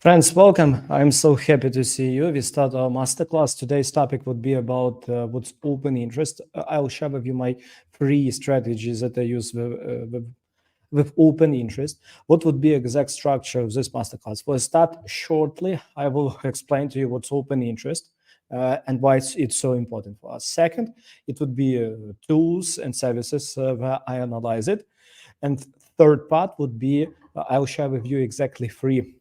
Friends, welcome. I'm so happy to see you. We start our masterclass. Today's topic would be about what's open interest. I'll share with you my three strategies that I use with open interest. What would be exact structure of this masterclass? We'll start shortly. I will explain to you what's open interest and why it's so important for us. Second, it would be tools and services where I analyze it. And third part would be I'll share with you exactly three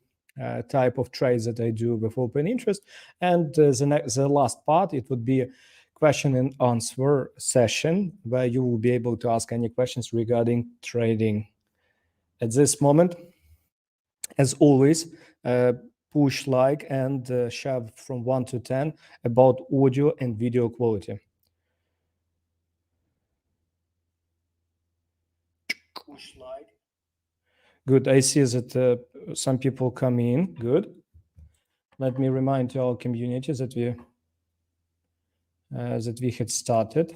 type of trades that I do with open interest. And the last part, it would be a question and answer session where you will be able to ask any questions regarding trading. At this moment, as always, push like and share from 1 to 10 about audio and video quality. Push like. Good. I see that some people come in. Good. Let me remind to our community that we had started.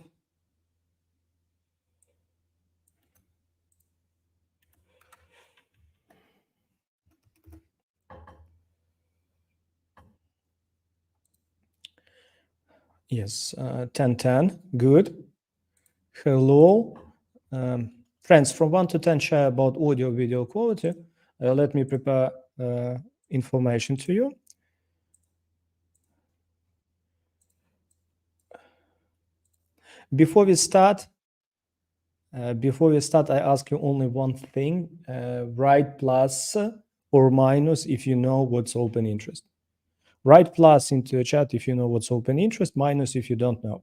Yes, 10:10. Good. Hello. Friends, from 1 to 10 share about audio video quality. Let me prepare information to you. Before we start, I ask you only one thing. Write plus or minus if you know what's open interest. Write plus into the chat if you know what's open interest, minus if you don't know.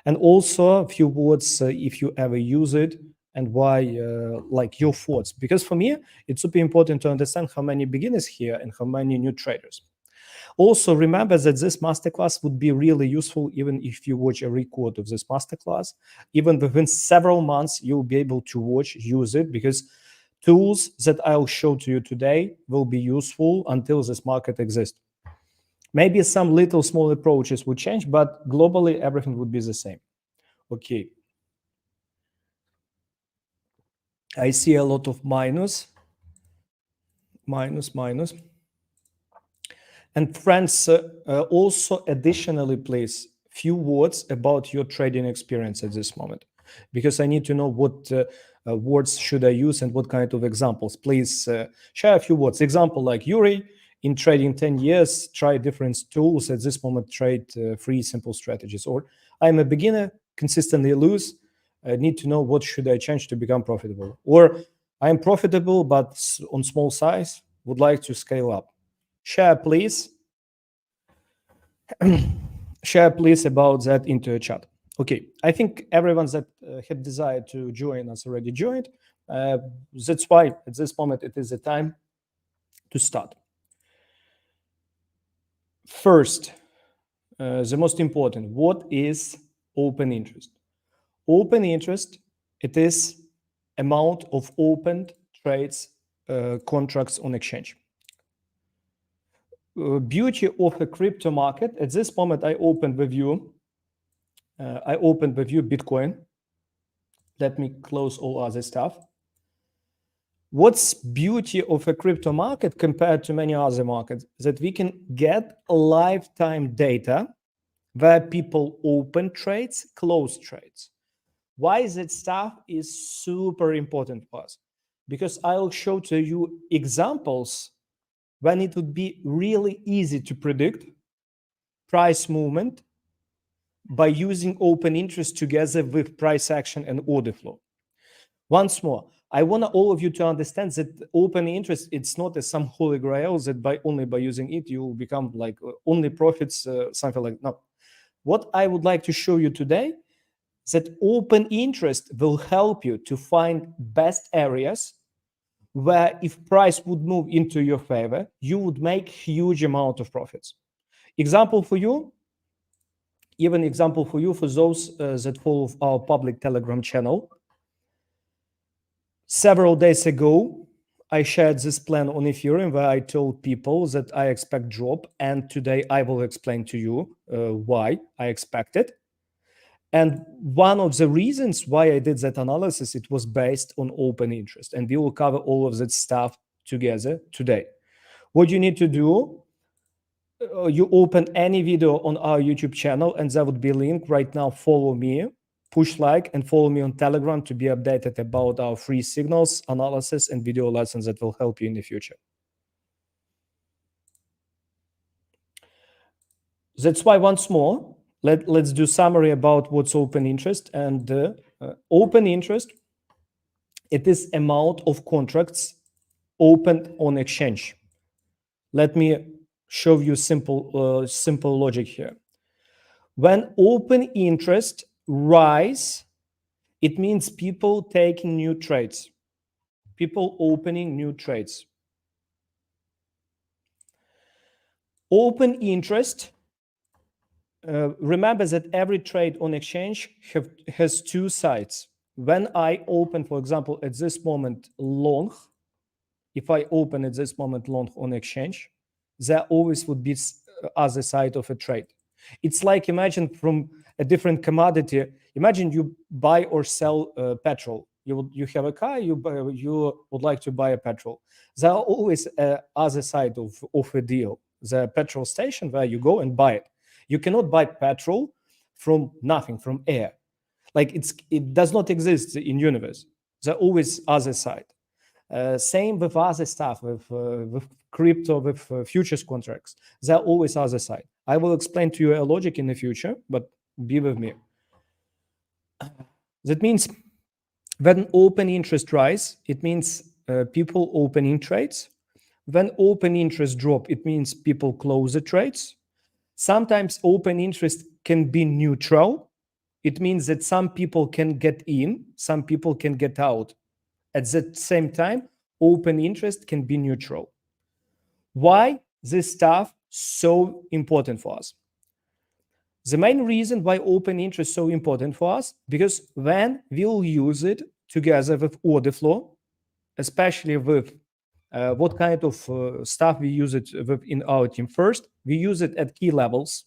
And also a few words if you ever use it and why, like your thoughts. Because for me, it's super important to understand how many beginners here and how many new traders. Also, remember that this masterclass would be really useful even if you watch a record of this masterclass. Even within several months, you'll be able to watch, use it, because tools that I'll show to you today will be useful until this market exists. Maybe some little small approaches would change, but globally, everything would be the same. Okay. I see a lot of minus. And friends, also additionally, please, few words about your trading experience at this moment, because I need to know what words should I use and what kind of examples. Please share a few words. Example like Yuri, in trading 10 years, try different tools. At this moment, trade 3 simple strategies. Or I'm a beginner, consistently lose. I need to know what should I change to become profitable. Or I'm profitable, but on small size, would like to scale up. Share, please. Share, please, about that into a chat. Okay, I think everyone that had desired to join us already joined. That's why at this moment it is the time to start. First, the most important, what is open interest? Open interest, it is amount of opened trades, contracts on exchange. Beauty of a crypto market, at this moment I opened with you Bitcoin. Let me close all other stuff. What's beauty of a crypto market compared to many other markets? That we can get lifetime data where people open trades, close trades. Why that stuff is super important for us? Because I'll show to you examples when it would be really easy to predict price movement by using open interest together with price action and order flow. Once more, I want all of you to understand that open interest, it's not some holy grail that only by using it, you will become like only profits, something like no. What I would like to show you today, that open interest will help you to find best areas where if price would move into your favor, you would make huge amount of profits. Example for you, even example for you, for those that follow our public Telegram channel. Several days ago, I shared this plan on Ethereum where I told people that I expect drop, and today I will explain to you why I expect it. And one of the reasons why I did that analysis, it was based on open interest, and we will cover all of that stuff together today. What you need to do, you open any video on our YouTube channel, and there would be a link right now. Follow me, push like, and follow me on Telegram to be updated about our free signals analysis and video lessons that will help you in the future. That's why, once more, let's do summary about what's open interest. And open interest, it is amount of contracts opened on exchange. Let me show you simple logic here. When open interest rise, it means people taking new trades, people opening new trades. Open interest, remember that every trade on exchange has two sides. When I open, for example, at this moment long, if I open at this moment long on exchange, there always would be other side of a trade. It's like, imagine from a different commodity. Imagine you buy or sell petrol. You have a car, you would like to buy a petrol. There are always other side of a deal. The petrol station where you go and buy it. You cannot buy petrol from nothing, from air. Like it does not exist in universe. There are always other side. Same with other stuff, with crypto, with futures contracts. There are always other side. I will explain to you a logic in the future, but be with me. That means when open interest rise, it means people opening trades. When open interest drop, it means people close the trades. Sometimes open interest can be neutral. It means that some people can get in, some people can get out. At the same time, open interest can be neutral. Why this stuff so important for us? The main reason why open interest is so important for us, because when we'll use it together with order flow, especially with what kind of stuff we use it with in our team. First, we use it at key levels.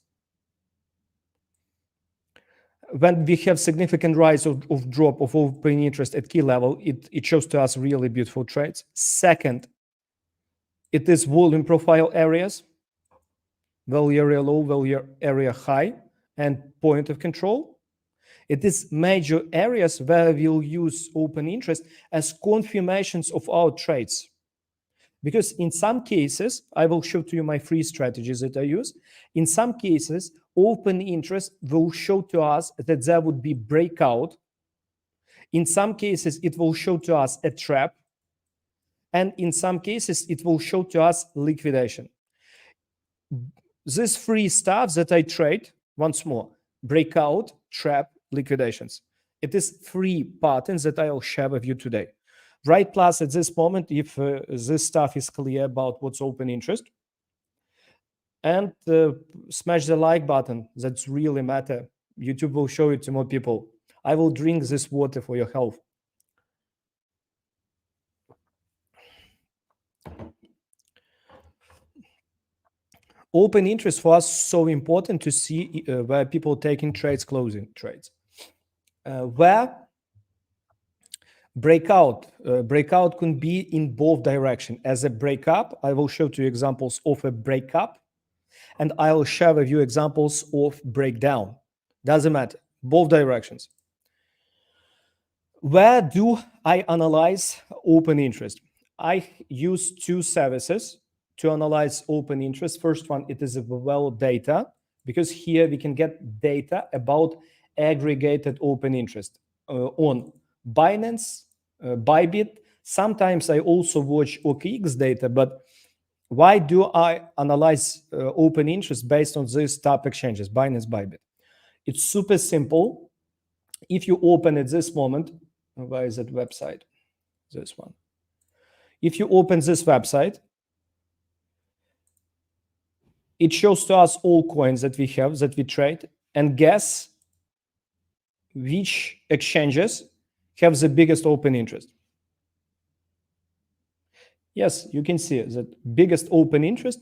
When we have significant rise of drop of open interest at key level, it shows to us really beautiful trades. Second, it is volume profile areas, value area low, value area high, and point of control. It is major areas where we'll use open interest as confirmations of our trades. Because in some cases, I will show to you my free strategies that I use. In some cases, open interest will show to us that there would be breakout. In some cases, it will show to us a trap. And in some cases, it will show to us liquidation. This free stuff that I trade, once more, breakout, trap, liquidations. It is free patterns that I'll share with you today. Right plus at this moment, if this stuff is clear about what's open interest, and smash the like button. That's really matter. YouTube will show it to more people. I will drink this water for your health. Open interest for us so important to see where people taking trades, closing trades. Where breakout can be in both direction. As a breakup, I will show to you examples of a breakup, and I will share with you examples of breakdown. Doesn't matter, both directions. Where do I analyze open interest? I use two services to analyze open interest. First one, it is well data, because here we can get data about aggregated open interest on Binance, Bybit. Sometimes I also watch OKX data, but why do I analyze open interest based on these top exchanges, Binance, Bybit? It's super simple. If you open at this moment, where is that website? This one. If you open this website, it shows to us all coins that we have, that we trade, and guess which exchanges have the biggest open interest. Yes, you can see that biggest open interest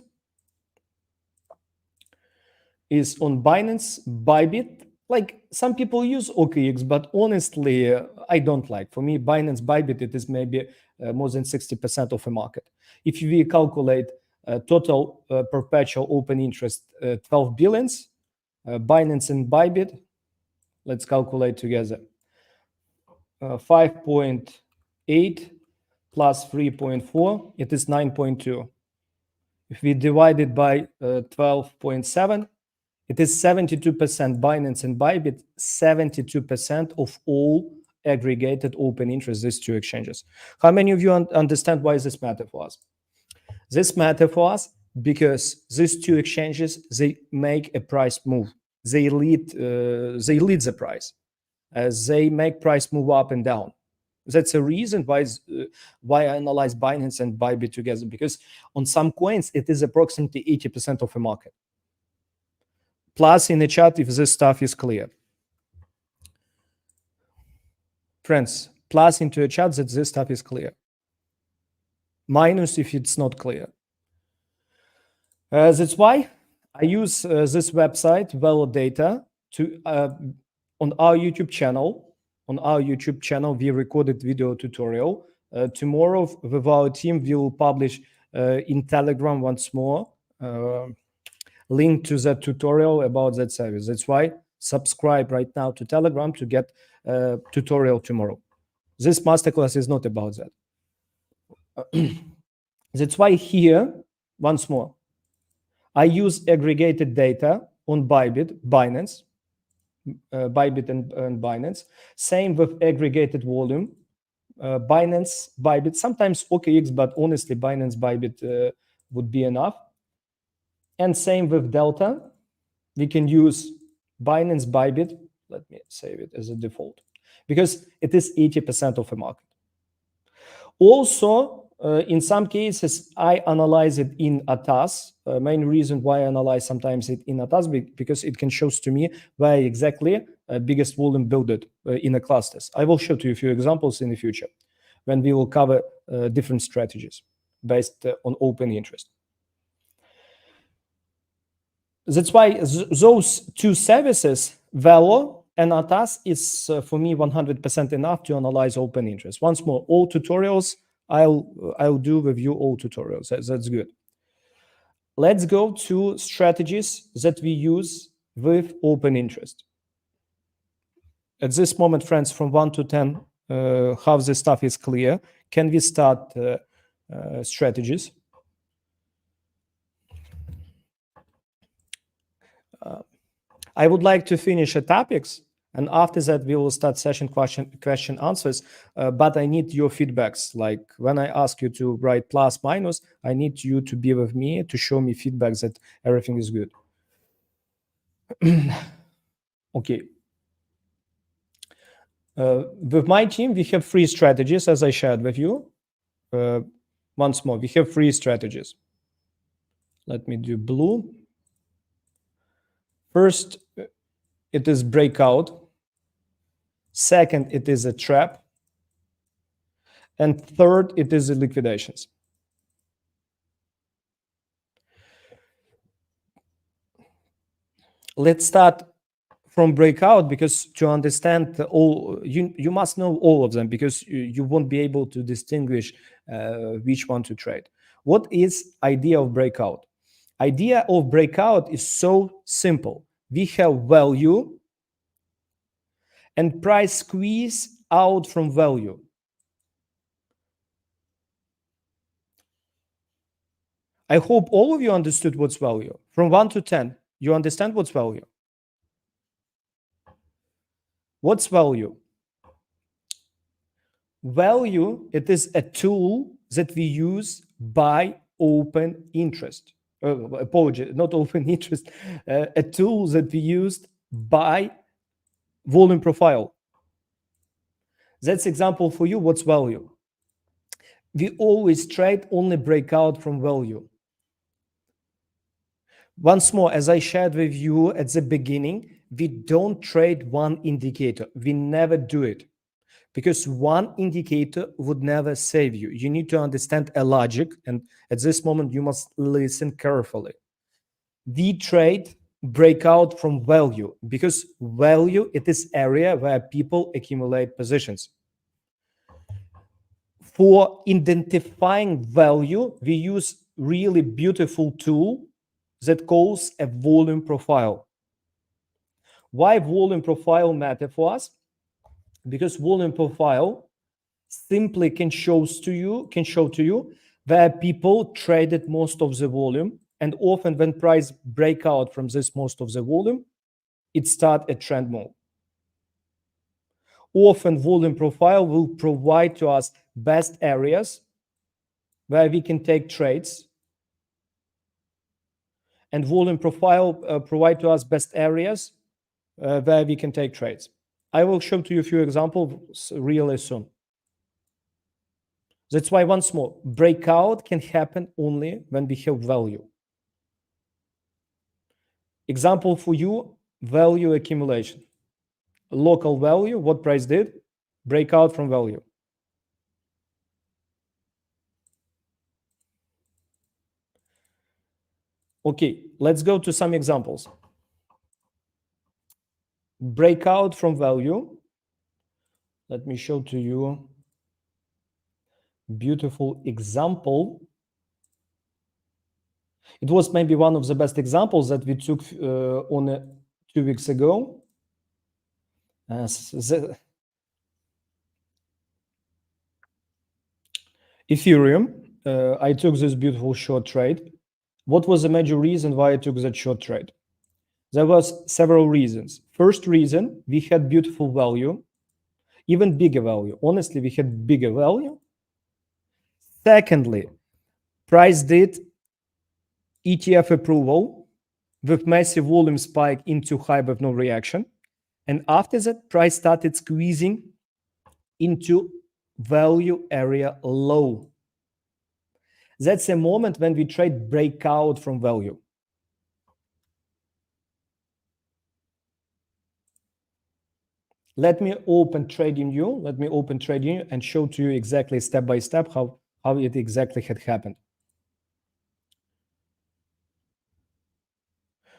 is on Binance, Bybit. Like, some people use OKX, but honestly, I don't like. For me, Binance, Bybit, it is maybe more than 60% of the market. If we calculate total perpetual open interest 12 billions. Binance and Bybit, let's calculate together. 5.8 plus 3.4, it is 9.2. If we divide it by 12.7, it is 72%. Binance and Bybit, 72% of all aggregated open interest, these two exchanges. How many of you understand why this matter for us? This matter for us because these two exchanges, they make a price move. They lead the price. They make price move up and down. That's a reason why I analyze Binance and Bybit together, because on some coins, it is approximately 80% of the market. Plus in the chat if this stuff is clear. Friends, plus into a chat that this stuff is clear. Minus if it's not clear. That's why I use this website, Validata, to on our YouTube channel. On our YouTube channel, we recorded video tutorial. Tomorrow, with our team, we will publish in Telegram once more link to that tutorial about that service. That's why subscribe right now to Telegram to get tutorial tomorrow. This masterclass is not about that. That's why here, once more, I use aggregated data on Bybit, Binance, Bybit and Binance. Same with aggregated volume. Binance, Bybit, sometimes OKX, but honestly, Binance, Bybit would be enough. And same with Delta. We can use Binance, Bybit. Let me save it as a default because it is 80% of the market. Also, in some cases, I analyze it in ATAS. Main reason why I analyze sometimes it in ATAS because it can show to me where exactly biggest volume built in the clusters. I will show to you a few examples in the future when we will cover different strategies based on open interest. That's why those two services, Velo and ATAS, is for me 100% enough to analyze open interest. Once more, all tutorials I'll do with you, all tutorials. That's good. Let's go to strategies that we use with open interest. At this moment, friends, from 1 to 10, how this stuff is clear. Can we start strategies? I would like to finish the topics, and after that we will start session question answers. But I need your feedbacks. Like when I ask you to write plus minus, I need you to be with me to show me feedback that everything is good. Okay. With my team, we have 3 strategies, as I shared with you. Once more, we have 3 strategies. Let me do blue. First, it is breakout. Second, it is a trap. And third, it is the liquidations. Let's start from breakout, because to understand all, you must know all of them, because you won't be able to distinguish which one to trade. What is idea of breakout? Idea of breakout is so simple. We have value and price squeeze out from value. I hope all of you understood what's value. From 1 to 10, you understand what's value? What's value? Value, it is a tool that we use by open interest. Apologies, not open interest, a tool that we used by volume profile. That's example for you. What's value? We always trade only breakout from value. Once more, as I shared with you at the beginning, we don't trade one indicator. We never do it, because one indicator would never save you. You need to understand a logic, and at this moment, you must listen carefully. We trade breakout from value, because value, it is area where people accumulate positions. For identifying value, we use really beautiful tool that calls a volume profile. Why volume profile matter for us? Because volume profile simply can show to you where people traded most of the volume, and often when price break out from this most of the volume, it start a trend move. Often volume profile will provide to us best areas where we can take trades, and volume profile provide to us best areas where we can take trades. I will show to you a few examples really soon. That's why, once more, breakout can happen only when we have value. Example for you, value accumulation. Local value, what price did? Breakout from value. Okay, let's go to some examples. Breakout from value. Let me show to you beautiful example. It was maybe one of the best examples that we took on 2 weeks ago. Ethereum, I took this beautiful short trade. What was the major reason why I took that short trade? There was several reasons. First reason, we had beautiful value, even bigger value. Honestly, we had bigger value. Secondly, price did ETF approval with massive volume spike into high with no reaction. And after that, price started squeezing into value area low. That's a moment when we trade breakout from value. Let me open TradingView. Let me open TradingView and show to you exactly step by step how it exactly had happened.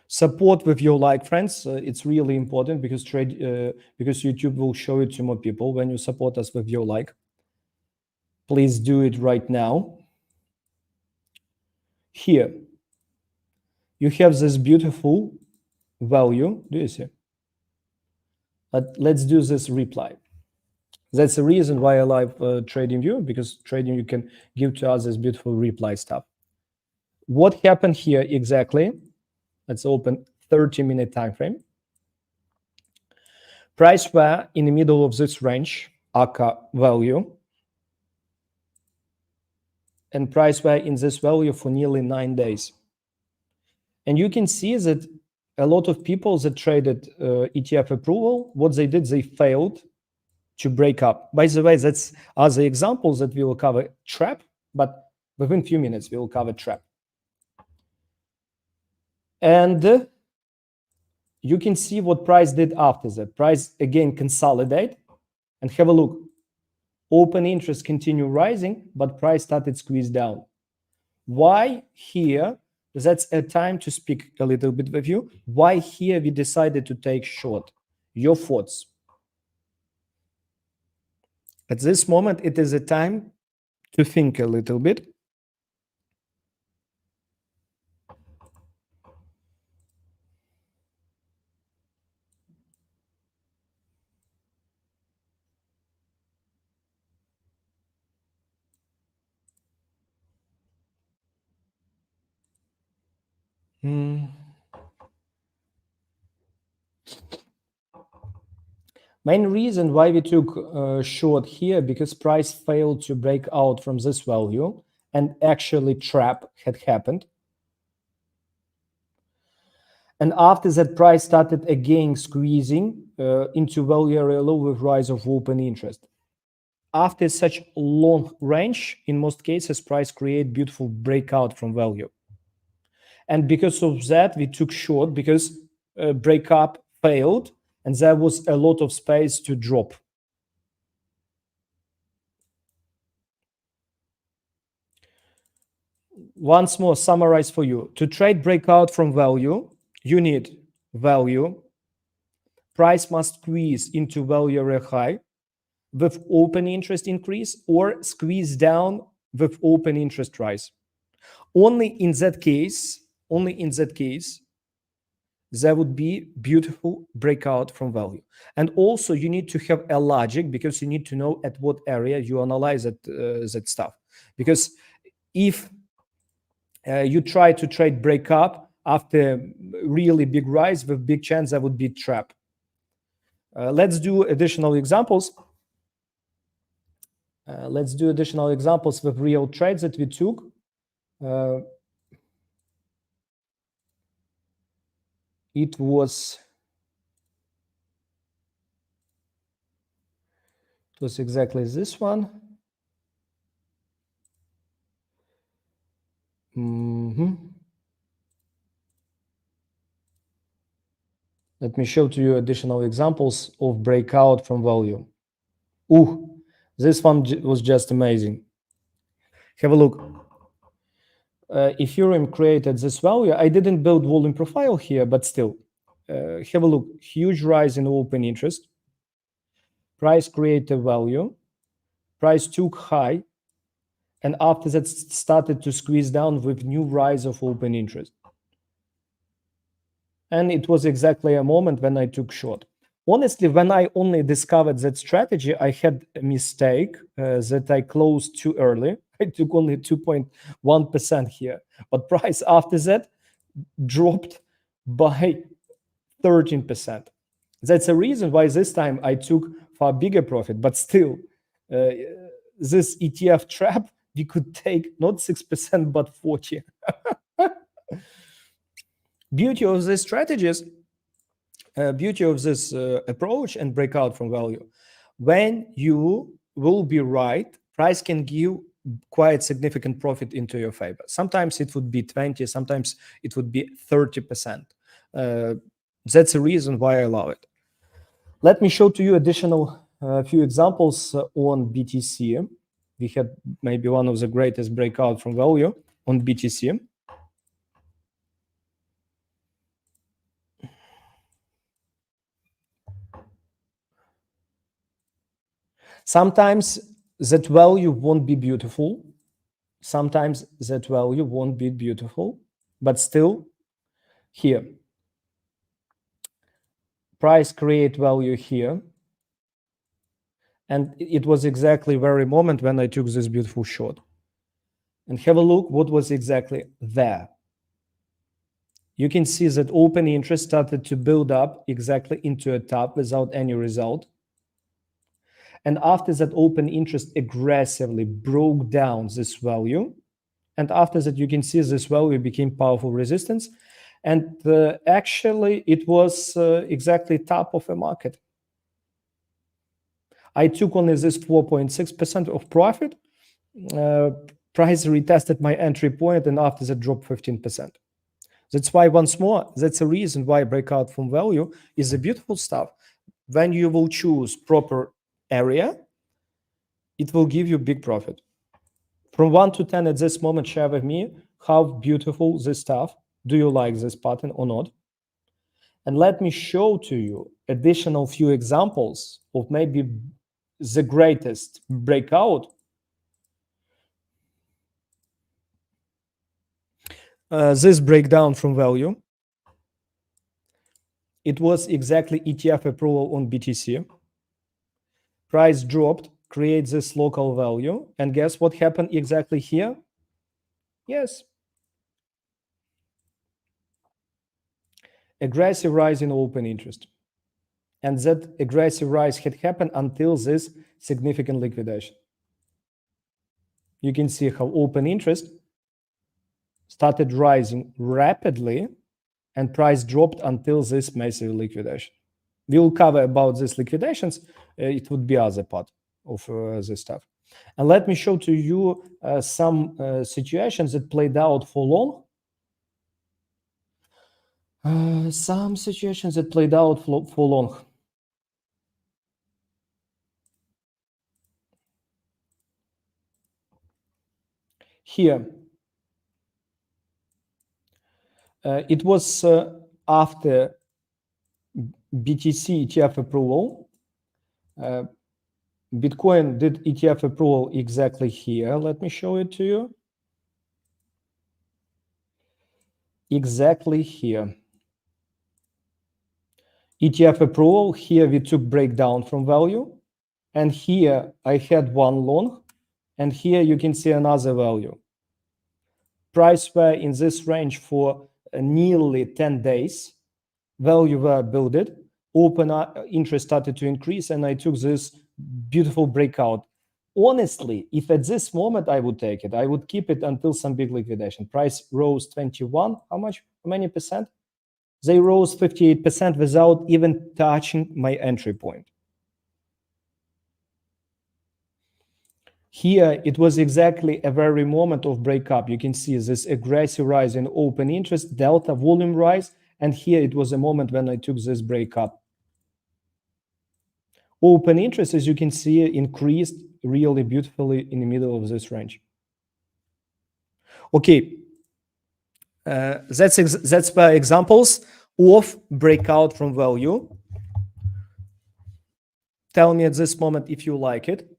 Support with your like, friends. It's really important because YouTube will show it to more people when you support us with your like. Please do it right now. Here, you have this beautiful value. Do you see? But let's do this reply. That's the reason why I like TradingView, because TradingView can give to us this beautiful reply stuff. What happened here exactly? Let's open 30-minute time frame. Price were in the middle of this range, aka value, and price were in this value for nearly 9 days. And you can see that a lot of people that traded ETF approval, what they did, they failed to break up. By the way, that's other examples that we will cover trap, but within a few minutes we will cover trap. And you can see what price did after that. Price again consolidate, and have a look. Open interest continue rising, but price started squeeze down. Why here? That's a time to speak a little bit with you. Why here we decided to take short? Your thoughts. At this moment, it is a time to think a little bit. Main reason why we took short here, because price failed to break out from this value and actually trap had happened. And after that, price started again squeezing into value area low with rise of open interest. After such long range, in most cases, price create beautiful breakout from value. And because of that, we took short, because breakup failed and there was a lot of space to drop. Once more, summarize for you. To trade breakout from value, you need value. Price must squeeze into value area high with open interest increase, or squeeze down with open interest rise. only in that case, there would be beautiful breakout from value. And also you need to have a logic, because you need to know at what area you analyze that stuff. Because if you try to trade breakup after really big rise, with big chance that would be trap. Let's do additional examples. Let's do additional examples with real trades that we took. It was exactly this one. Let me show to you additional examples of breakout from value. Ooh, this one was just amazing. Have a look. Ethereum created this value. I didn't build volume profile here, but still, have a look. Huge rise in open interest. Price created value. Price took high, and after that started to squeeze down with new rise of open interest. And it was exactly a moment when I took short. Honestly, when I only discovered that strategy, I had a mistake that I closed too early. I took only 2.1% here, but price after that dropped by 13%. That's a reason why this time I took far bigger profit, but still, this ETF trap, we could take not 6%, but 40. Beauty of these strategies, beauty of this approach and breakout from value. When you will be right, price can give quite significant profit into your favor. Sometimes it would be 20, sometimes it would be 30%. That's the reason why I love it. Let me show to you additional few examples on BTC. We had maybe one of the greatest breakout from value on BTC. Sometimes that value won't be beautiful. Sometimes that value won't be beautiful, but still here. Price create value here. And it was exactly very moment when I took this beautiful short. And have a look what was exactly there. You can see that open interest started to build up exactly into a top without any result. And after that, open interest aggressively broke down this value. And after that, you can see this value became powerful resistance. And actually, it was exactly top of a market. I took only this 4.6% of profit. Price retested my entry point, and after that, dropped 15%. That's why, once more, that's a reason why breakout from value is a beautiful stuff. When you will choose proper area, it will give you big profit. From 1 to 10 at this moment, share with me how beautiful this stuff. Do you like this pattern or not? And let me show to you additional few examples of maybe the greatest breakout. This breakdown from value. It was exactly ETF approval on BTC. Price dropped, create this local value. And guess what happened exactly here? Yes. Aggressive rise in open interest. And that aggressive rise had happened until this significant liquidation. You can see how open interest started rising rapidly and price dropped until this massive liquidation. We will cover about these liquidations. It would be other part of this stuff. And let me show to you some situations that played out for long. Some situations that played out for long. Here, it was after BTC ETF approval. Bitcoin did ETF approval exactly here. Let me show it to you. exactly here. ETF approval, here we took breakdown from value, and here I had one long, and here you can see another value. Price were in this range for nearly 10 days. Value were builded, open interest started to increase, and I took this beautiful breakout. Honestly, if at this moment I would take it, I would keep it until some big liquidation. Price rose 21, how much? How many percent? They rose 58% without even touching my entry point. Here, it was exactly a very moment of breakup. You can see this aggressive rise in open interest, delta volume rise, and here it was a moment when I took this breakup. Open interest, as you can see, increased really beautifully in the middle of this range. Okay, that's by examples of breakout from value. Tell me at this moment if you like it.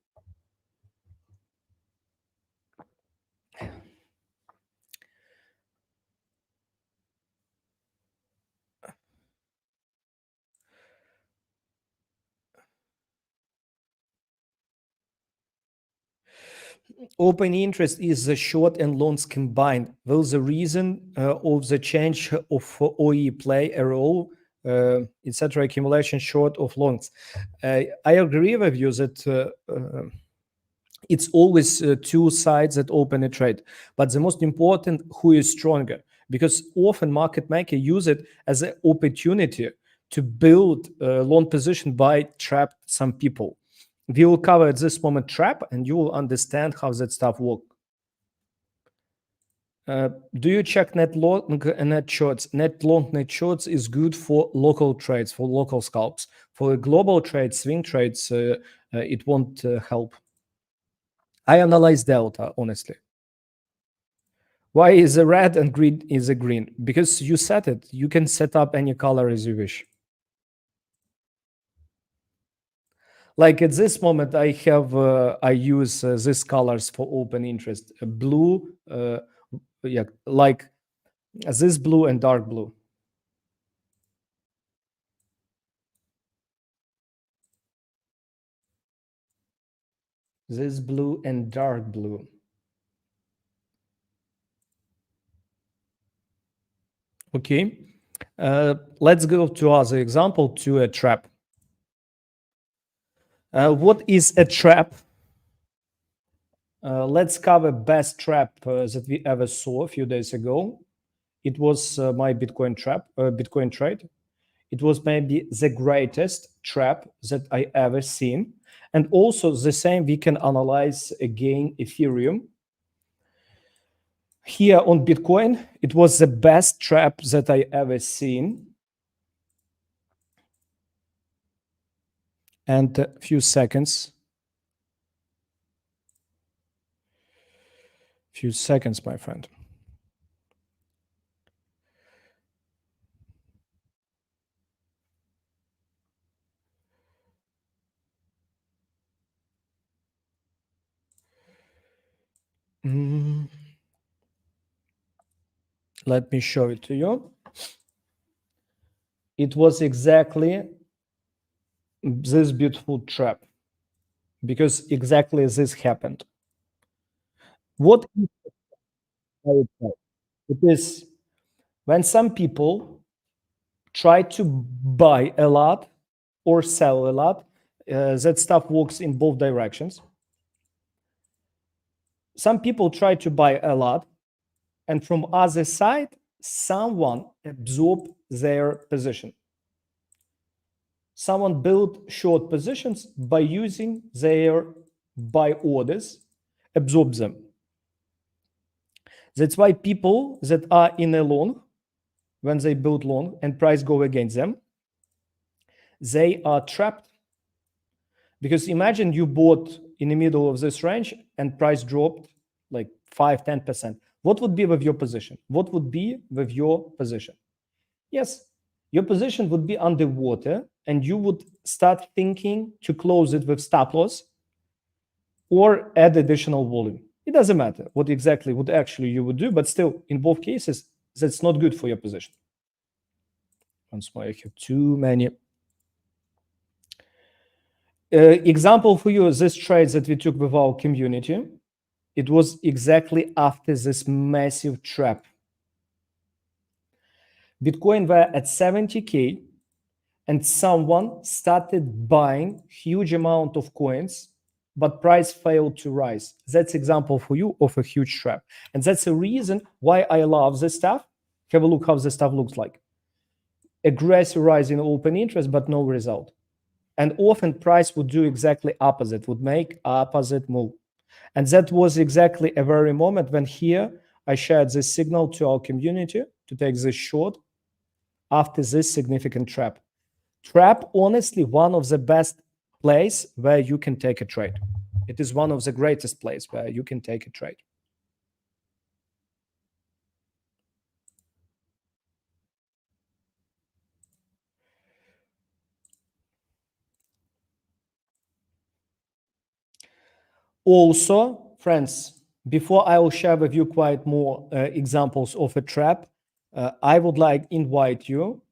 Open interest is the short and longs combined. Will the reason of the change of OE play a role, etc. Accumulation short of longs? I agree with you that it's always two sides that open a trade, but the most important, who is stronger, because often market maker use it as an opportunity to build a long position by trap some people. We will cover at this moment trap, and you will understand how that stuff works. Do you check net long and net shorts? Net long, net shorts is good for local trades, for local scalps. For global trades, swing trades, it won't help. I analyze delta, honestly. Why is a red and green is a green? Because you set it. You can set up any color as you wish. Like at this moment, I have I use these colors for open interest: blue, yeah, like this blue and dark blue. This blue and dark blue. Okay, let's go to other example, to a trap. What is a trap? Let's cover best trap that we ever saw a few days ago. It was my Bitcoin trap, Bitcoin trade. It was maybe the greatest trap that I ever seen. And also the same we can analyze again Ethereum. Here on Bitcoin, it was the best trap that I ever seen. And a few seconds. Few seconds, my friend. Let me show it to you. It was exactly this beautiful trap, because exactly this happened. What is it is when some people try to buy a lot or sell a lot. That stuff works in both directions. Some people try to buy a lot, and from other side, someone absorb their position. Someone built short positions by using their buy orders, absorb them. That's why people that are in a long, when they build long and price go against them, they are trapped. Because imagine you bought in the middle of this range and price dropped like 5-10%. What would be with your position? What would be with your position? Yes, your position would be underwater, and you would start thinking to close it with stop loss or add additional volume. It doesn't matter what exactly would actually you would do, but still, in both cases, That's not good for your position. Once more, I have too many. Example for you, this trade that we took with our community, it was exactly after this massive trap. Bitcoin were at 70K and someone started buying huge amount of coins, but price failed to rise. That's example for you of a huge trap. And that's the reason why I love this stuff. Have a look how this stuff looks like. Aggressive rise in open interest, but no result. And often price would do exactly opposite, would make opposite move. And that was exactly a very moment when here I shared this signal to our community to take this short after this significant trap. Trap, honestly, one of the best place where you can take a trade. It is one of the greatest place where you can take a trade. Also, friends, before I will share with you quite more examples of a trap, I would like invite you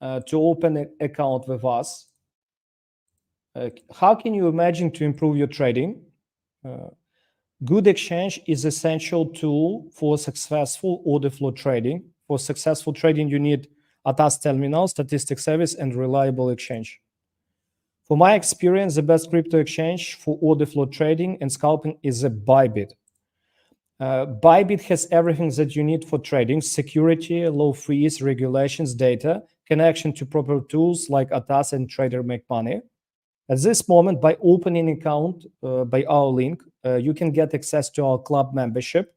to open an account with us. How can you imagine to improve your trading? Good exchange is essential tool for successful order flow trading. For successful trading, you need ATAS terminal, statistic service, and reliable exchange. For my experience, the best crypto exchange for order flow trading and scalping is a Bybit. Bybit has everything that you need for trading: security, low fees, regulations, data, connection to proper tools like ATAS and Trader Make Money. At this moment, by opening an account by our link, you can get access to our club membership,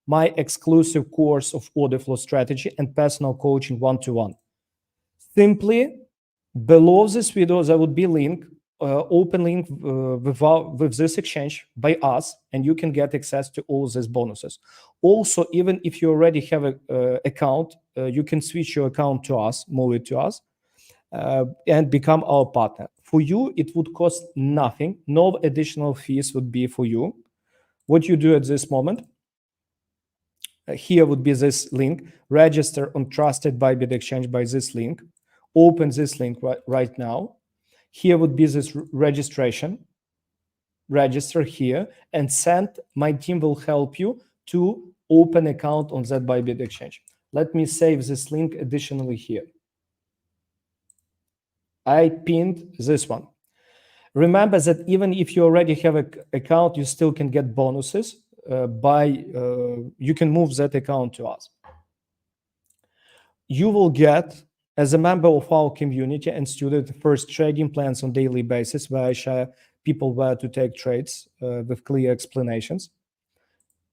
my exclusive course of order flow strategy, and personal coaching one-to-one. Simply below this video, there would be link, open link with this exchange by us, and you can get access to all these bonuses. Also, even if you already have an account, you can switch your account to us, move it to us, and become our partner. For you, it would cost nothing. No additional fees would be for you. What you do at this moment, here would be this link. Register on Trusted Bybit Exchange by this link. Open this link right now. Here would be this registration. Register here and send. My team will help you to open account on that Bybit Exchange. Let me save this link additionally here. I pinned this one. Remember that even if you already have an account, you still can get bonuses you can move that account to us. You will get, as a member of our community and student, first trading plans on daily basis where I share people where to take trades with clear explanations.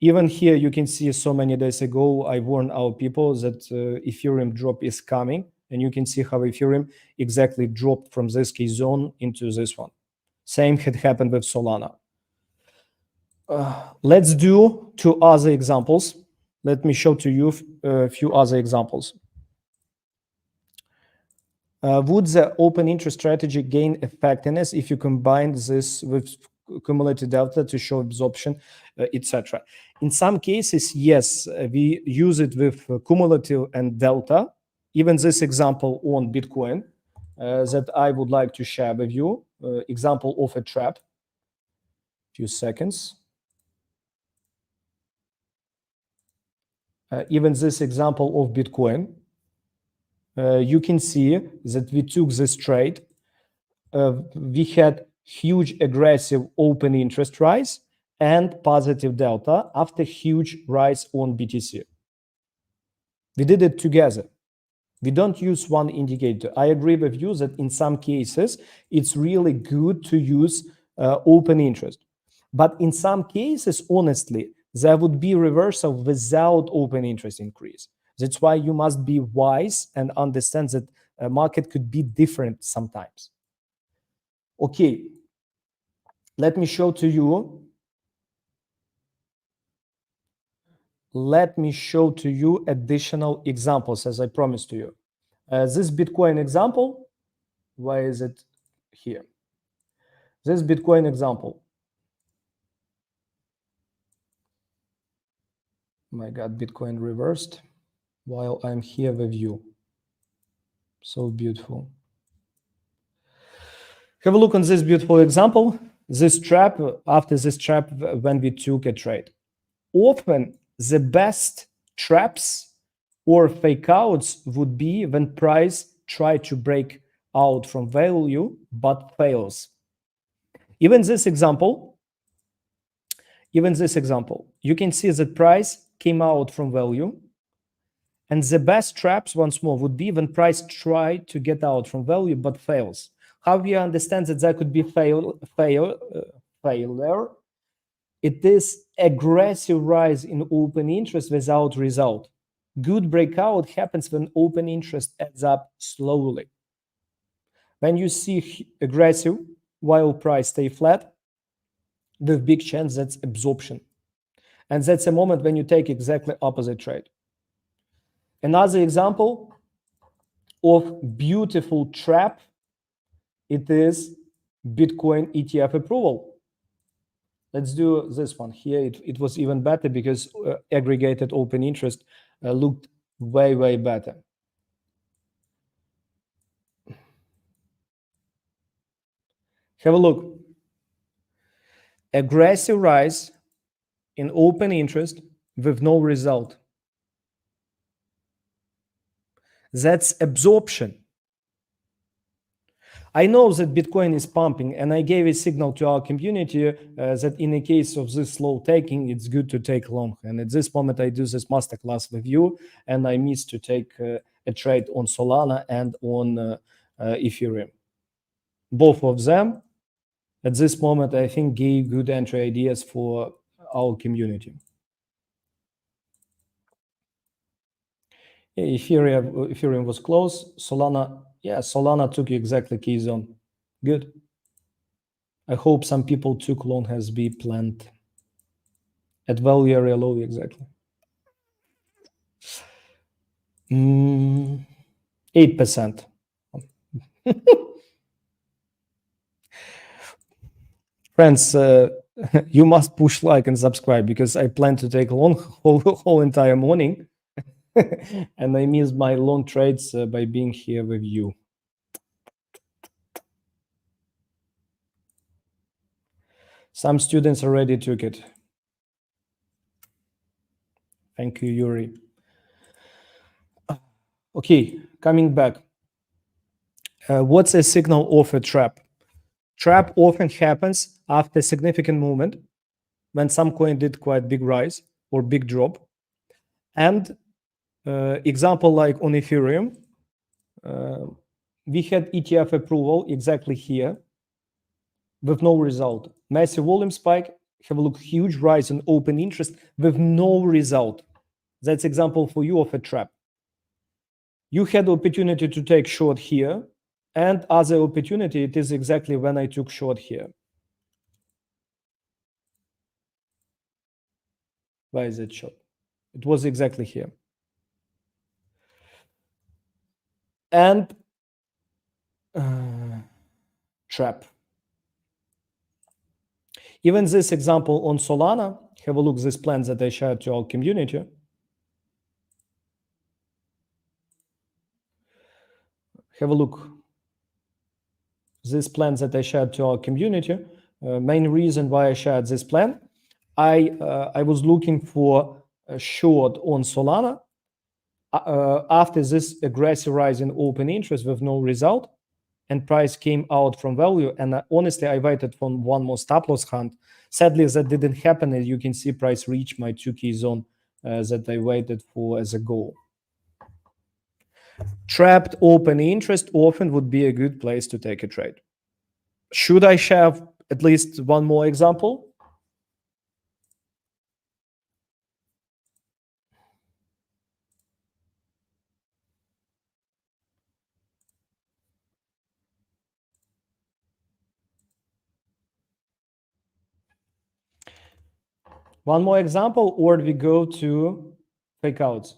Even here, you can see so many days ago, I warned our people that Ethereum drop is coming, and you can see how Ethereum exactly dropped from this key zone into this one. Same had happened with Solana. Let's do two other examples. Let me show to you a few other examples. Would the open interest strategy gain effectiveness if you combine this with cumulative delta to show absorption, etc.? In some cases, yes, we use it with cumulative and delta. Even this example on Bitcoin that I would like to share with you, example of a trap. Few seconds. Even this example of Bitcoin, you can see that we took this trade. We had huge aggressive open interest rise and positive delta after huge rise on BTC. We did it together. We don't use one indicator. I agree with you that in some cases, it's really good to use open interest. But in some cases, honestly, there would be reversal without open interest increase. That's why you must be wise and understand that a market could be different sometimes. Okay, let me show to you. Let me show to you additional examples as I promised to you. This Bitcoin example, why is it here? This Bitcoin example. My God, Bitcoin reversed. while I'm here with you. So beautiful. Have a look on this beautiful example. This trap, after this trap, when we took a trade. Often the best traps or fake outs would be when price try to break out from value but fails. Even this example, you can see that price came out from value. And the best traps, once more, would be when price try to get out from value but fails. How we understand that there could be failure? It is aggressive rise in open interest without result. Good breakout happens when open interest adds up slowly. When you see aggressive while price stay flat, the big chance that's absorption. And that's a moment when you take exactly opposite trade. Another example of beautiful trap, it is Bitcoin ETF approval. Let's do this one here. It was even better because aggregated open interest looked way, way better. Have a look. Aggressive rise in open interest with no result. That's absorption. I know that Bitcoin is pumping, and I gave a signal to our community that in the case of this slow taking, it's good to take long. And at this moment, I do this masterclass with you, and I missed to take a trade on Solana and on Ethereum. Both of them, at this moment, I think gave good entry ideas for our community. Ethereum was close. Solana, yeah, Solana took exactly key zone. Good. I hope some people took long as be planned. At value area low, exactly. 8%. Friends, you must push like and subscribe because I plan to take long whole entire morning. And I miss my long trades by being here with you. Some students already took it. Thank you, Yuri. Okay, coming back. What's a signal of a trap? Trap often happens after significant movement when some coin did quite big rise or big drop. And example like on Ethereum, we had ETF approval exactly here with no result. Massive volume spike, have a look, huge rise in open interest with no result. That's example for you of a trap. You had the opportunity to take short here, and other opportunity, it is exactly when I took short here. Why is it short? It was exactly here. And trap. Even this example on Solana, have a look this plan that I shared to our community. Have a look. This plan that I shared to our community. Main reason why I shared this plan, I was looking for a short on Solana after this aggressive rise in open interest with no result, and price came out from value. And honestly, I waited for one more stop loss hunt. Sadly, that didn't happen. As you can see, price reached my 2 key zone that I waited for as a goal. Trapped open interest often would be a good place to take a trade. Should I share at least one more example? One more example, or we go to fake outs.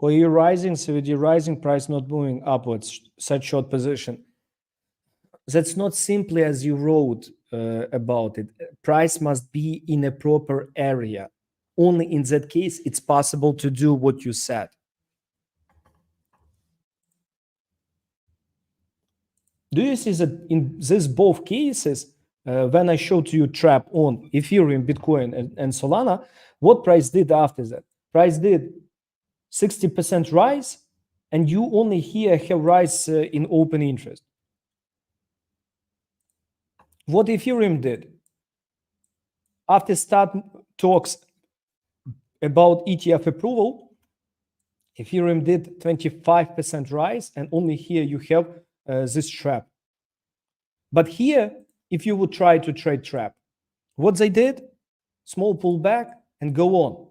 OE rising, CVD rising, price not moving upwards, such short position. That's not simply as you wrote about it. Price must be in a proper area. Only in that case, it's possible to do what you said. Do you see that in these both cases, when I showed you trap on Ethereum, Bitcoin, and Solana, what price did after that? Price did 60% rise, and you only here have rise in open interest. What Ethereum did after start talks about ETF approval, Ethereum did 25% rise, and only here you have this trap. But here, if you would try to trade trap, what they did, small pullback and go on.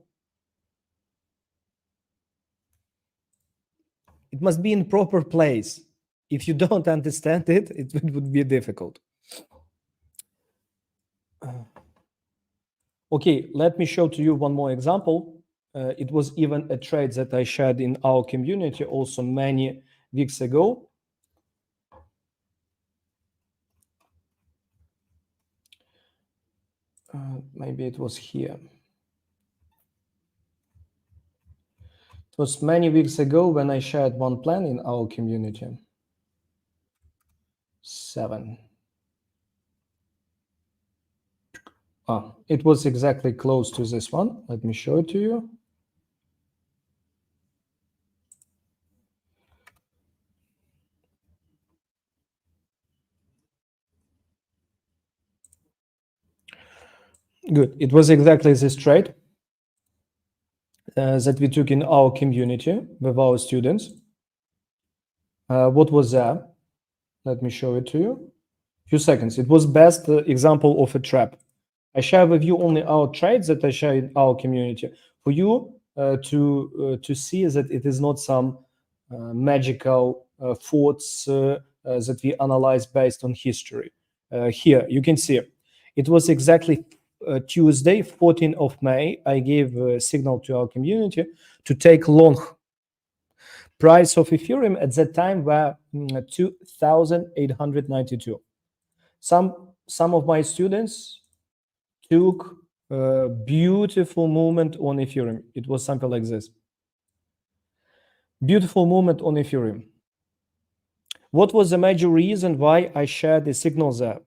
It must be in proper place. If you don't understand it, it would be difficult. Okay, let me show to you one more example. It was even a trade that I shared in our community also many weeks ago. Maybe it was here. It was many weeks ago when I shared one plan in our community. 7. It was exactly close to this one. Let me show it to you. Good. It was exactly this trade that we took in our community with our students. What was there? Let me show it to you. Few seconds. It was best example of a trap. I share with you only our trades that I share in our community for you to see that it is not some magical thoughts that we analyze based on history. Here you can see it was exactly Tuesday, 14th of May. I gave a signal to our community to take long. Price of Ethereum at that time were 2,892. Some of my students took a beautiful movement on Ethereum. It was something like this. Beautiful movement on Ethereum. What was the major reason why I shared the signal there?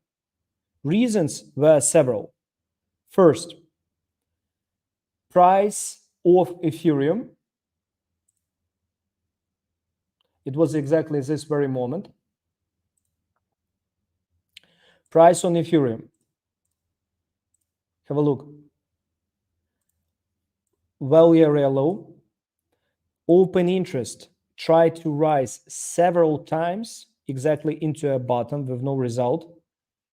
Reasons were several. First, price of Ethereum. It was exactly this very moment. Price on Ethereum. Have a look. Value area low. Open interest tried to rise several times exactly into a bottom with no result.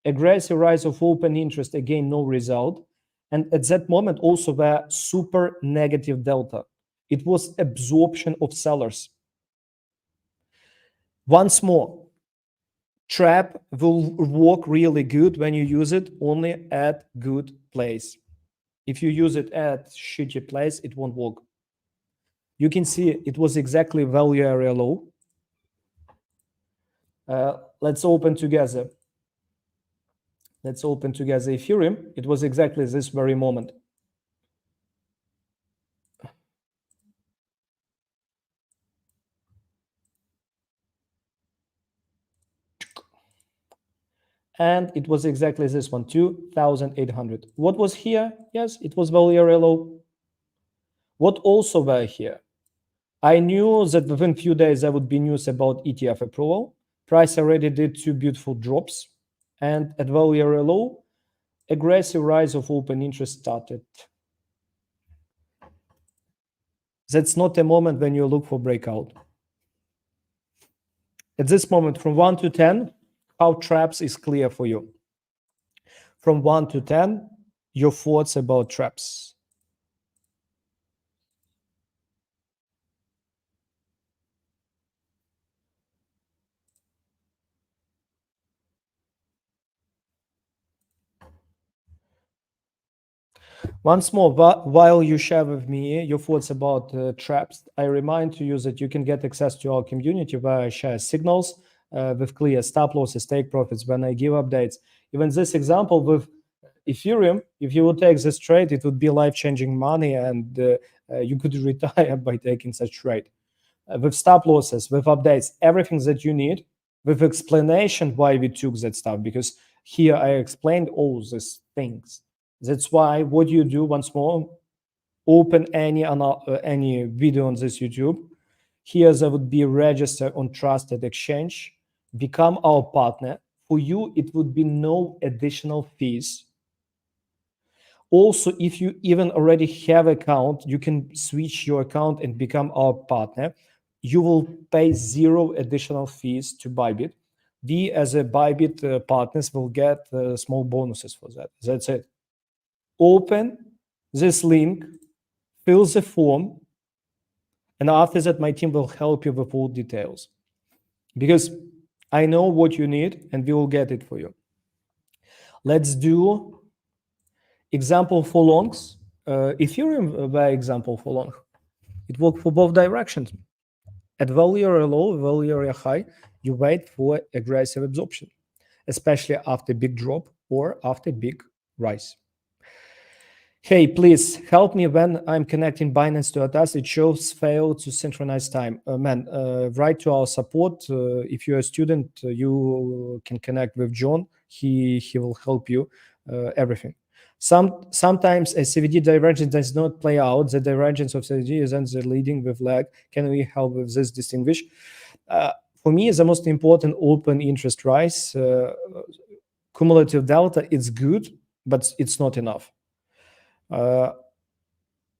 Aggressive rise of open interest, again, no result. And at that moment, also were super negative delta. It was absorption of sellers. Once more, trap will work really good when you use it only at good place. If you use it at shitty place, it won't work. You can see it was exactly value area low. Let's open together. Let's open together Ethereum. It was exactly this very moment. And it was exactly this one, 2,800. What was here? Yes, it was value area low. What also were here? I knew that within few days there would be news about ETF approval. Price already did 2 beautiful drops. And at value area low, aggressive rise of open interest started. That's not a moment when you look for breakout. At this moment, from 1 to 10, how traps is clear for you. From 1 to 10, your thoughts about traps. Once more, while you share with me your thoughts about traps, I remind you that you can get access to our community where I share signals with clear stop losses, take profits when I give updates. Even this example with Ethereum, if you would take this trade, it would be life-changing money, and you could retire by taking such trade. With stop losses, with updates, everything that you need, with explanation why we took that stuff, because here I explained all these things. That's why what you do, once more, open any video on this YouTube. Here there would be register on trusted exchange, become our partner. For you, it would be no additional fees. Also, if you even already have account, you can switch your account and become our partner. You will pay 0 additional fees to Bybit. We, as a Bybit partners, will get small bonuses for that. That's it. Open this link, fill the form, and after that, my team will help you with all details. Because I know what you need, and we will get it for you. Let's do example for longs. Ethereum by example for long. It works for both directions. At value area low, value area high, you wait for aggressive absorption, especially after big drop or after big rise. Hey, please help me when I'm connecting Binance to Atas. It shows fail to synchronize time. Write to our support. If you're a student, you can connect with John. He will help you everything. Sometimes a CVD divergence does not play out. The divergence of CVD is the leading with lag. Can we help with this distinguish? For me, the most important open interest rise, cumulative delta, it's good, but it's not enough.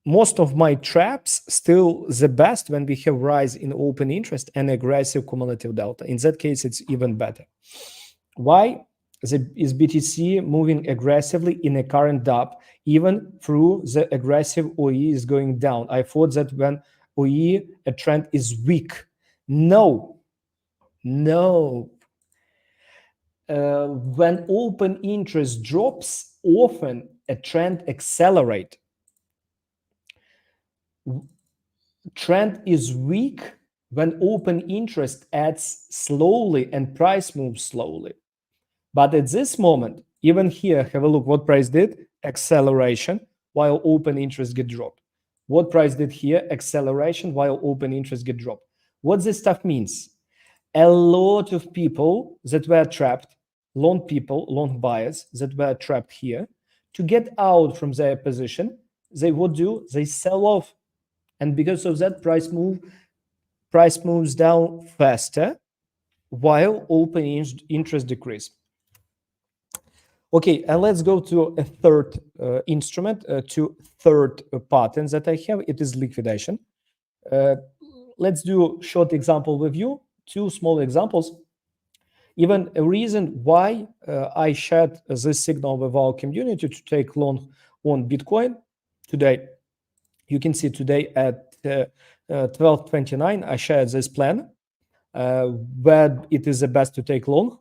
Most of my traps still the best when we have rise in open interest and aggressive cumulative delta. In that case, it's even better. Why? Is BTC moving aggressively in a current DApp, even through the aggressive OE is going down? I thought that when OE, a trend is weak. No. When open interest drops, often a trend accelerates. Trend is weak when open interest adds slowly and price moves slowly. But at this moment, even here, have a look what price did. Acceleration while open interest get dropped. What price did here? Acceleration while open interest get dropped. What this stuff means? A lot of people that were trapped, long buyers that were trapped here, to get out from their position, they would do, they sell off. And because of that, price moves down faster while open interest decrease. Okay, and let's go to a third instrument, to third pattern that I have. It is liquidation. Let's do a short example with you, 2 small examples. Even a reason why I shared this signal with our community to take long on Bitcoin today. You can see today at 12:29, I shared this plan where it is the best to take long.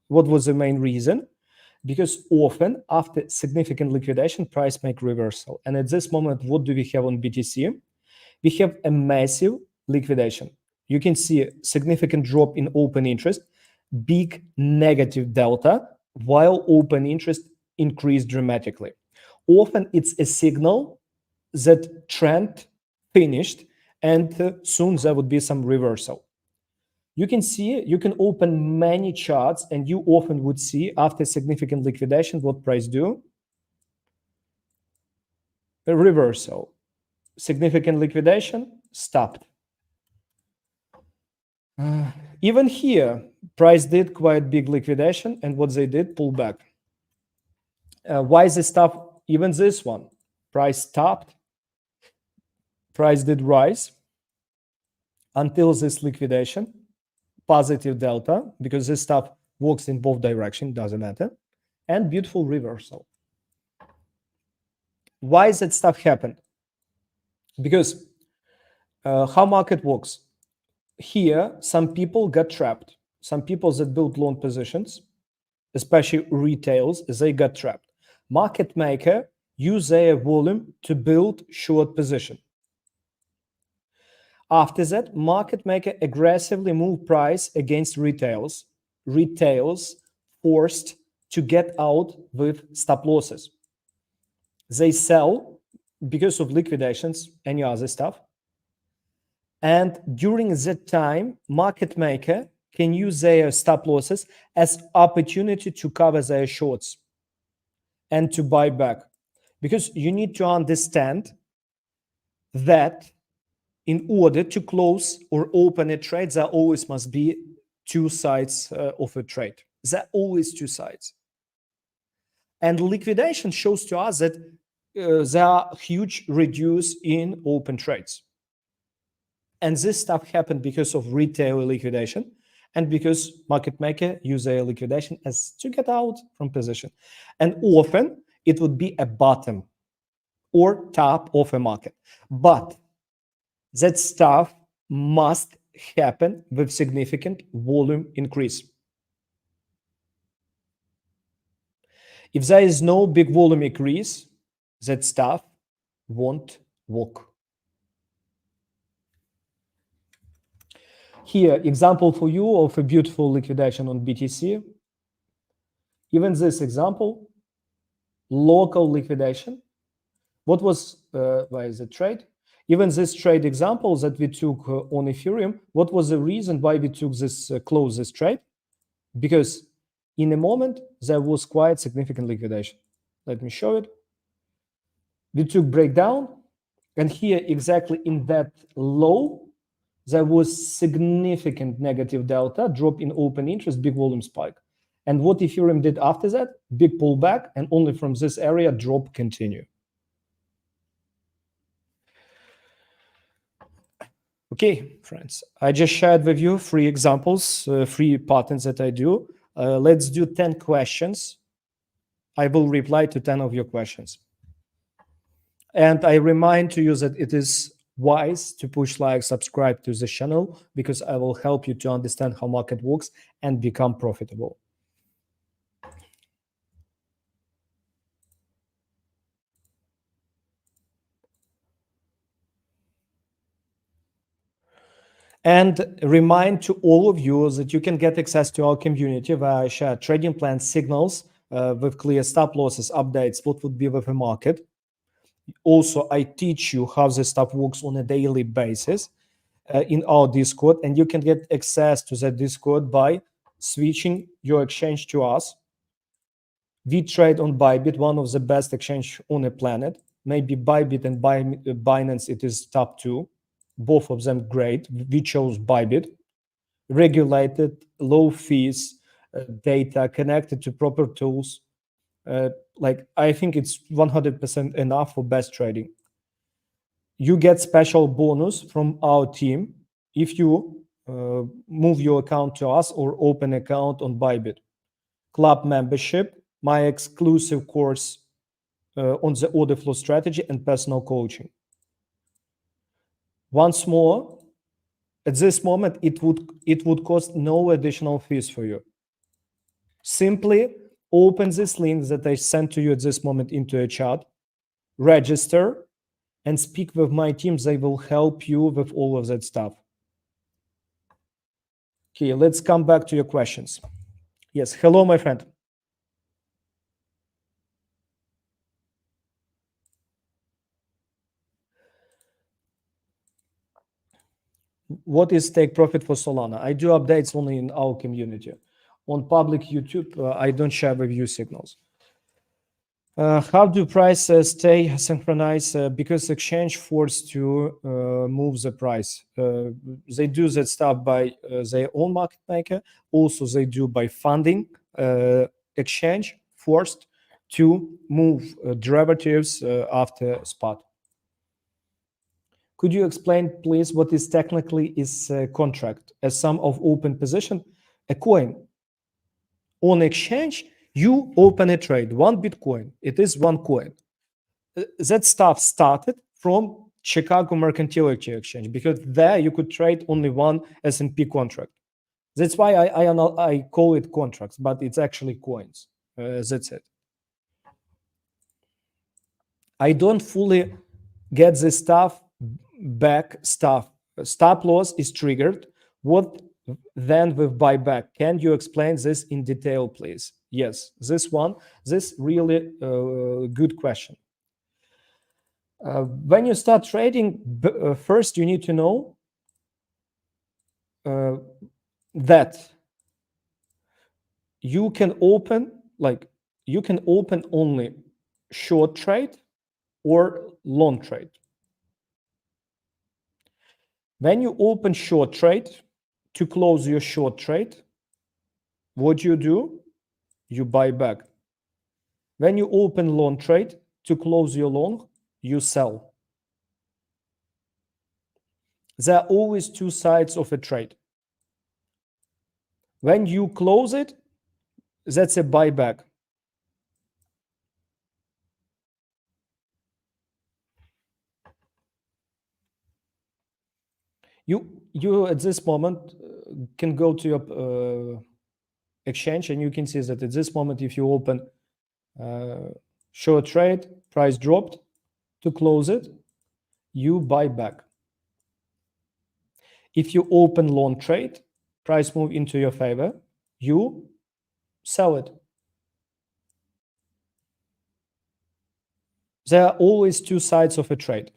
What was the main reason? Because often after significant liquidation, price make reversal. And at this moment, what do we have on BTC? We have a massive liquidation. You can see a significant drop in open interest, big negative delta, while open interest increased dramatically. Often it's a signal that trend finished and soon there would be some reversal. You can see, you can open many charts and you often would see after significant liquidation, what price do? A reversal. Significant liquidation, stopped. Even here, price did quite big liquidation and what they did, pull back. Why is this stuff? Even this one, price stopped, price did rise until this liquidation, positive delta, because this stuff works in both directions, doesn't matter, and beautiful reversal. Why is that stuff happened? Because how market works. Here, some people got trapped. Some people that built long positions, especially retails, they got trapped. Market maker use their volume to build short position. After that, market maker aggressively move price against retails forced to get out with stop losses. They sell because of liquidations, any other stuff. And during that time, market maker can use their stop losses as opportunity to cover their shorts and to buy back. Because you need to understand that in order to close or open a trade, there always must be two sides of a trade. There are always two sides. And liquidation shows to us that there are huge reduce in open trades. And this stuff happened because of retail liquidation and because market maker use their liquidation as to get out from position. And often it would be a bottom or top of a market. But that stuff must happen with significant volume increase. If there is no big volume increase, that stuff won't work. Here, example for you of a beautiful liquidation on BTC. Even this example, local liquidation. What was why is the trade? Even this trade example that we took on Ethereum, what was the reason why we took this close this trade? Because in a moment there was quite significant liquidation. Let me show it. We took breakdown, and here exactly in that low, there was significant negative delta, drop in open interest, big volume spike. And what Ethereum did after that? Big pullback, and only from this area, drop continue. Okay, friends, I just shared with you 3 examples, 3 patterns that I do. Let's do 10 questions. I will reply to 10 of your questions. And I remind to you that it is wise to push like, subscribe to the channel, because I will help you to understand how market works and become profitable. And remind to all of you that you can get access to our community where I share trading plan signals with clear stop losses, updates, what would be with the market. Also, I teach you how this stuff works on a daily basis in our Discord, and you can get access to that Discord by switching your exchange to us. We trade on Bybit, one of the best exchange on the planet. Maybe Bybit and Binance, it is top 2. Both of them great. We chose Bybit. Regulated, low fees, data connected to proper tools. Like I think it's 100% enough for best trading. You get special bonus from our team if you move your account to us or open account on Bybit. Club membership, my exclusive course on the order flow strategy and personal coaching. Once more, at this moment, it would cost no additional fees for you. Simply open this link that I sent to you at this moment into a chat, register, and speak with my team. They will help you with all of that stuff. Okay, let's come back to your questions. Yes, hello, my friend. What is take profit for Solana? I do updates only in our community. On public YouTube, I don't share review signals. How do prices stay synchronized? Because exchange forced to move the price. They do that stuff by their own market maker. Also, they do by funding exchange forced to move derivatives after spot. Could you explain, please, what is technically is a contract? A sum of open position, a coin. On exchange, you open a trade, 1 Bitcoin. It is 1 coin. That stuff started from Chicago Mercantility Exchange, because there you could trade only 1 S&P contract. That's why I call it contracts, but it's actually coins. That's it. I don't fully get this stuff back stuff. Stop loss is triggered. What then with buyback? Can you explain this in detail, please? Yes, this really good question. When you start trading, first you need to know that you can open only short trade or long trade. When you open short trade, to close your short trade, what do? You buy back. When you open long trade, to close your long, you sell. There are always two sides of a trade. When you close it, that's a buyback. You at this moment can go to your exchange and you can see that at this moment, if you open short trade, price dropped, to close it, you buy back. If you open long trade, price move into your favor, you sell it. There are always two sides of a trade.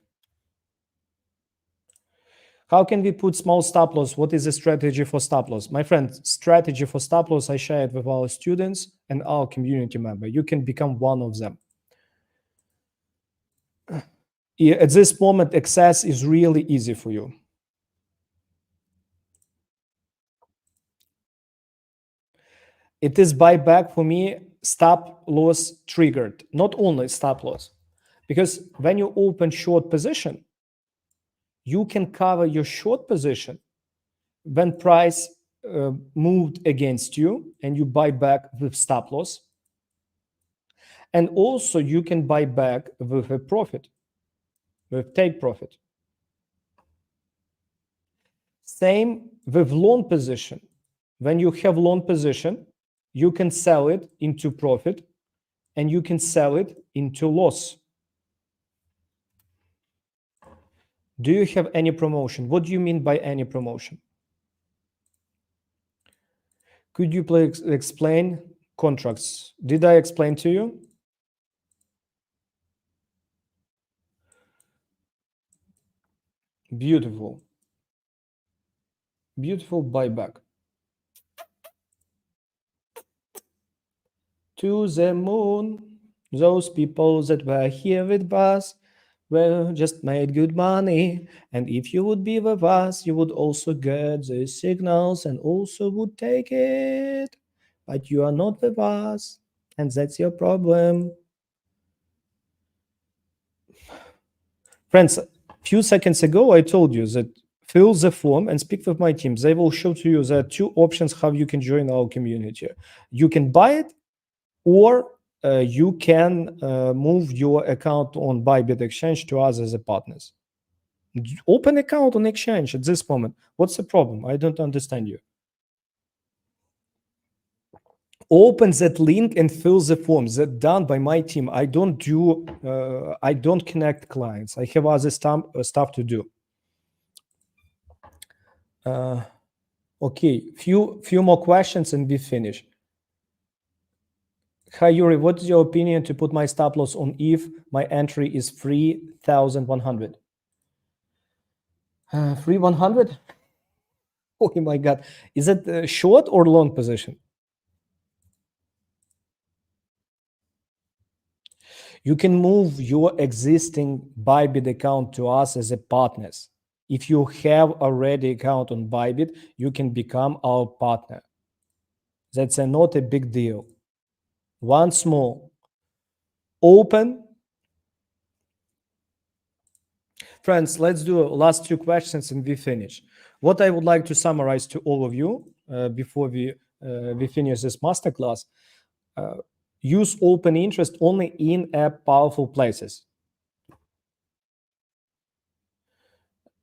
How can we put small stop loss? What is the strategy for stop loss? My friend, strategy for stop loss, I share it with our students and our community member. You can become one of them. At this moment, access is really easy for you. It is buyback for me, stop loss triggered, not only stop loss. Because when you open short position, you can cover your short position when price moved against you and you buy back with stop loss. And also you can buy back with a profit, with take profit. Same with long position. When you have long position, you can sell it into profit and you can sell it into loss. Do you have any promotion? What do you mean by any promotion? Could you please explain contracts? Did I explain to you? Beautiful. Beautiful buyback. To the moon, those people that were here with us well, just made good money. And if you would be with us, you would also get the signals and also would take it. But you are not with us, and that's your problem. Friends, a few seconds ago, I told you that fill the form and speak with my team. They will show to you there are two options how you can join our community. You can buy it, or you can move your account on Bybit Exchange to us as a partners. Open account on exchange at this moment. What's the problem? I don't understand you. Open that link and fill the forms. That done by my team. I don't connect clients. I have other stuff to do. Okay, few more questions and we finish. Hi Yuri, what is your opinion to put my stop loss on if my entry is 3,100? 3,100? Oh my God. Is it a short or long position? You can move your existing Bybit account to us as a partners. If you have already account on Bybit, you can become our partner. That's not a big deal. Once more, open. Friends, let's do last two questions and we finish. What I would like to summarize to all of you before we finish this masterclass, use open interest only in powerful places.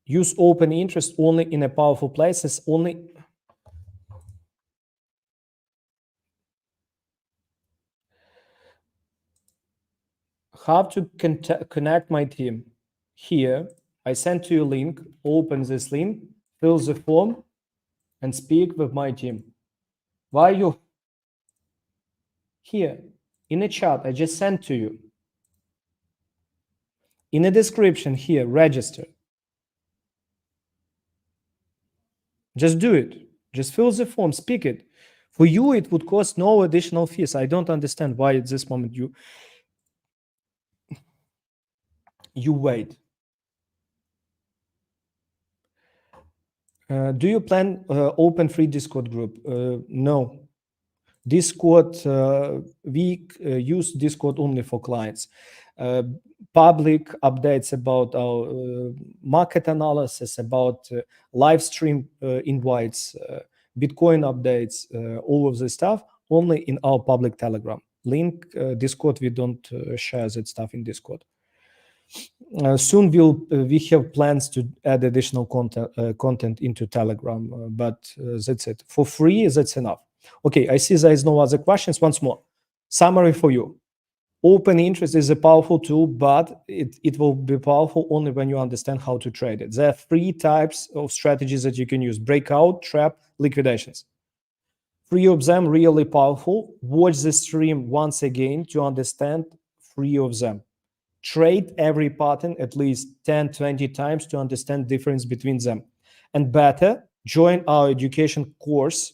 Use open interest only in powerful places, only. how to connect my team. Here, I send to you a link, open this link, fill the form, and speak with my team. Why you here in a chat I just sent to you? In the description here, register. Just do it. Just fill the form, speak it. For you, it would cost no additional fees. I don't understand why at this moment you wait. Do you plan open free Discord group? No. Discord, we use Discord only for clients. Public updates about our market analysis, about live stream invites, Bitcoin updates, all of this stuff only in our public Telegram. Link Discord, we don't share that stuff in Discord. Soon we have plans to add additional content into Telegram, but that's it. For free, that's enough. Okay, I see there is no other questions. Once more, summary for you. Open interest is a powerful tool, but it will be powerful only when you understand how to trade it. There are 3 types of strategies that you can use: breakout, trap, liquidations. 3 of them really powerful. Watch the stream once again to understand 3 of them. Trade every pattern at least 10, 20 times to understand the difference between them. And better, join our education course,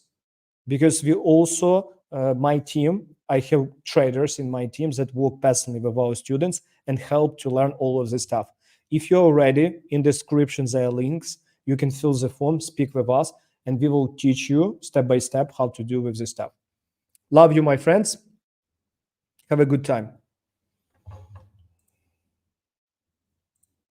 because we also, my team, I have traders in my teams that work personally with our students and help to learn all of this stuff. If you're ready, in the description there are links. You can fill the form, speak with us, and we will teach you step by step how to do with this stuff. Love you, my friends. Have a good time.